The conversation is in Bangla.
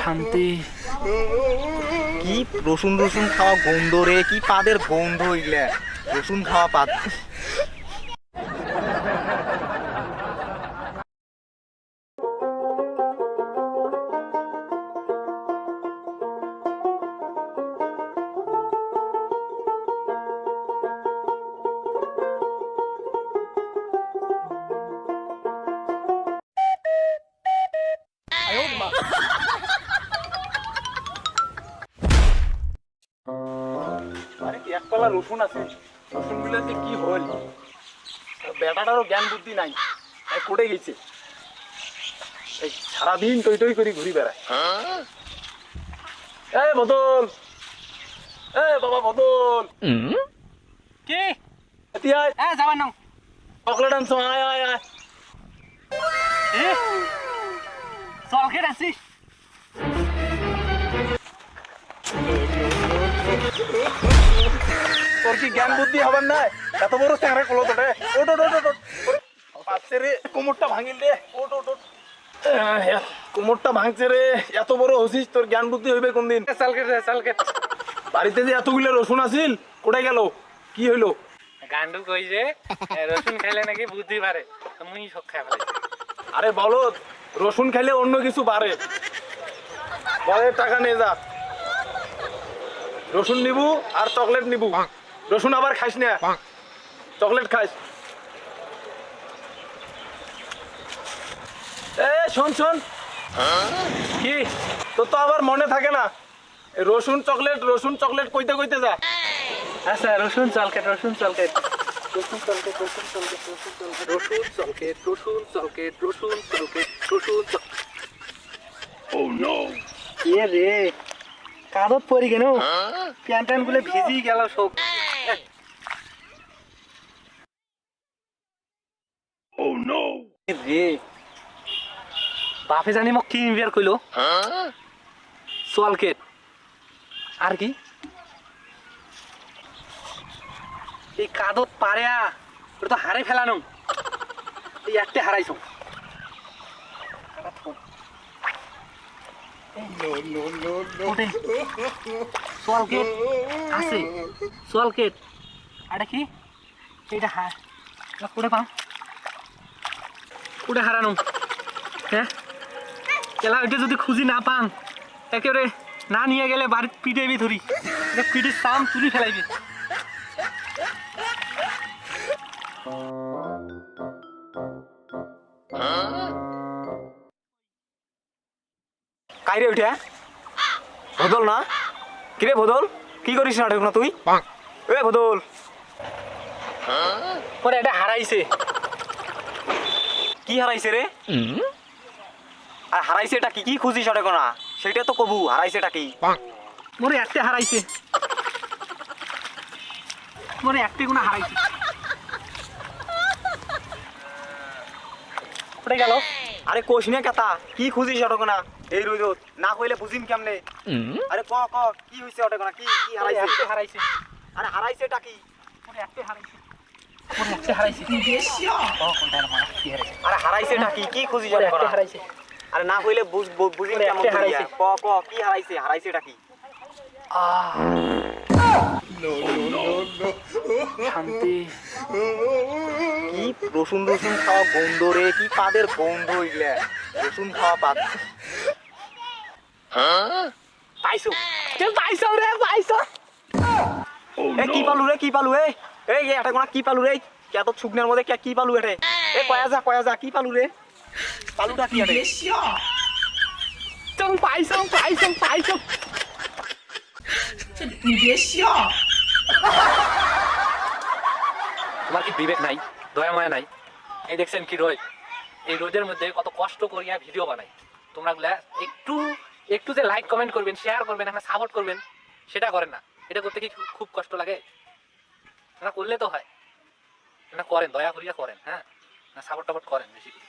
শান্তি। কি রসুন রসুন খাওয়া গন্ধ রে, কি পাদের গন্ধ হইলে রসুন খাওয়া পাদ। একপালা রসুন আছে, রসুন গুলোতে কি হল? বেটাটারও জ্ঞান বুদ্ধি নাই, কোটে গেছে। এই সারাদিন টই টই করে ঘুরি বেড়ায়। এই বদল, এ বাবা বদল, কি তুই আয়। যাবার নাও। চকলেট আনছো, আয় আয় আয়। চল খেয়ে আসি। তোর কি জ্ঞান বুদ্ধি হবার নাই? এত বড় চ্যাংরা কলো তোরে। ওট ওট ওট ওট, পাচ্ছে রে, কোমরটা ভাঙিল রে। ওট ওট ওট, কোমরটা ভাঙছে রে। এত বড় হসিস, তোর জ্ঞান বুদ্ধি হইবে কোনদিন? চালকেট বাড়িতে যে এতগুলো রসুন আছিল, কোথায় গেল? কি হইলো? গান্ডু কই যে রসুন খাইলে নাকি বুদ্ধি বাড়ে, মুই সব খাই ফেলাই। আরে বলত, রসুন খাইলে অন্য কিছু বাড়ে। বলে টাকা নিয়ে যা, রসুন নিবু আর চকলেট নিবু। রসুন আবার খাইস না, চকলেট খাইস। এ শোন শোন, কি তোর তো আবার মনে থাকে না? রসুন চকলেট কইতে কইতে যা। আচ্ছা রসুন চলকেট রসুন চলকেট এ রে কাদত পরি কেন? প্যান্ট ট্যান্ট গুলো ভিজি গেল সব। এ রে বাপে জানি মোক কি বিয়ার কইলো চলকেট আর কি এই কাদত পারেয়া ওটা তো হারে ফেলানো। এই একটা হারাইছ সোয়ালকেট আছে, সোয়ালকেট আরে কি এইটা কোটে পাম, কোটে হারানো? হ্যাঁ কেলা ওইটা যদি খুঁজি না পাং, একেবারে না নিয়ে গেলে বাড়ির পিটেবি ধরি, পিঠের চাম তুলি ফেলাইবি। কাইরে উঠে বদল না? কিরে বদল, কি করিস না না তুই? এ বদল, পরে এটা হারাইছে। কি হারাইছে রে? আর হারাইছে এটা কি? কি খুঁজিস ওটা না সেটা তো কবু। হারাইছে এটা কি? মোরে একটা হারাইছে, মোরে একটা গুণা হারাইছে। কোথায় গেল? আরে কোশ না কথা, কি খুঁজিস ওটা না? এই রোজ না কইলে বুঝিম কেমনে? আরে ক ক, কি হইছে ওটা না? কি কি হারাইছে? একটা হারাইছে। আরে হারাইছে এটা কি? মোরে একটা হারাইছে, মোরে একটা হারাইছে। ও কোনটা না কি হারাইছে? আরে হারাইছে এটা কি? কি খুঁজিস মোরে ওটা একটা না? হারাইছে। আরে না কইলে বুঝিম কেমন? একটা হারাইছে। ক ক, কি হারাইছে? হারাইছে এটা কি? শান্তি। কি রসুন রসুন খাওয়া গন্ধ রে, কি পাদের গন্ধ হইলে রসুন খাওয়া পাদ। পাইছো পাইছো রে পাইছো। এ কি পালু রে, কি পালু? এই এটা কোনা কি পালু রে? কত শুকনার মধ্যে কি পালু এটে? এ কয়া যা কি পালু রে? পালুটা কি এটে? পাইছো পাইছো পাইছো। তোমার কি বিবেক নাই, দয়া মায়া নাই? এই দেখছেন কি রোজ, এই রোদের মধ্যে কত কষ্ট করিয়া ভিডিও বানাই। তোমরা গুলা একটু একটু যে লাইক কমেন্ট করবেন, শেয়ার করবেন, একটা সাপোর্ট করবেন, সেটা করেন না। এটা করতে কি খুব কষ্ট লাগে? না করলে তো হয়, না করেন, দয়া করিয়া করেন। হ্যাঁ, না সাপোর্ট টাপোর্ট করেন বেশি করে।